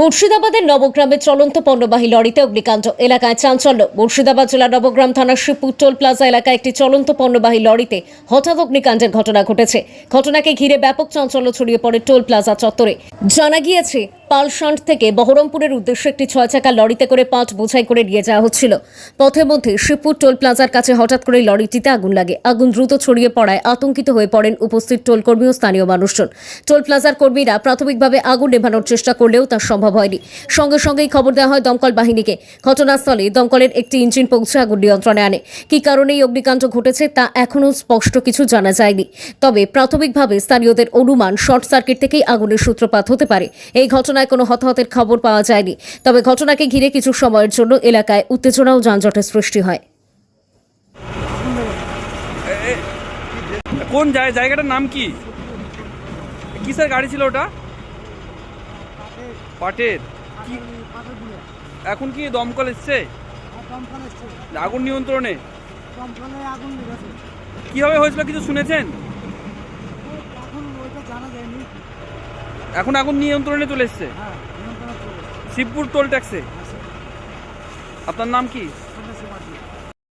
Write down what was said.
মুর্শিদাবাদের নবগ্রামে চলন্ত পণ্যবাহী লরিতে অগ্নিকাণ্ড, এলাকায় চাঞ্চল্য। মুর্শিদাবাদ জেলার নবগ্রাম থানার শিবপুর টোল প্লাজা এলাকায় একটি চলন্ত পণ্যবাহী লরিতে হঠাৎ অগ্নিকাণ্ডের ঘটনা ঘটেছে। ঘটনাকে ঘিরে ব্যাপক চাঞ্চল্য ছড়িয়ে পড়ে টোল প্লাজা চত্বরে। জানা গিয়েছে, পালশান্ট থেকে বহরমপুরের উদ্দেশ্যে একটি 6 চাকা লরিতে করে পাট বোঝাই করে নিয়ে যাওয়া হচ্ছিল। পথের মধ্যে শিবপুর টোল প্লাজার কাছে হঠাৎ করে লরিটিতে আগুন লাগে। আগুন দ্রুত ছড়িয়ে পড়ায় আতঙ্কিত হয়ে পড়েন উপস্থিত টোল কর্মী ও স্থানীয় মানুষজন। টোল প্লাজার কর্মীরা প্রাথমিকভাবে আগুন নেভানোর চেষ্টা করলেও তা সম্ভব হয়নি। সঙ্গে সঙ্গেই খবর দেওয়া হয় দমকল বাহিনীকে। ঘটনাস্থলে দমকলের একটি ইঞ্জিন পৌঁছে আগুন নিয়ন্ত্রণে আনে। কী কারণে এই অগ্নিকাণ্ড ঘটেছে তা এখনও স্পষ্ট কিছু জানা যায়নি। তবে প্রাথমিকভাবে স্থানীয়দের অনুমান শর্ট সার্কিট থেকেই আগুনের সূত্রপাত হতে পারে। এই ঘটনায় কোনো হতাহতের খবর পাওয়া যায়নি। তবে ঘটনাকে ঘিরে কিছু সময়ের জন্য এলাকায় উত্তেজনা ও যানজটের সৃষ্টি হয়। কোন জায়গাটার নাম কি? কিসের গাড়ি ছিল ওটা? পাটের। এখন কি দমকল এসছে? আগুন নিয়ন্ত্রণে কিভাবে হয়েছিল কিছু শুনেছেন? এখন আগুন নিয়ন্ত্রণে চলে এসছে শিবপুর টোল ট্যাক্সে। আপনার নাম কি?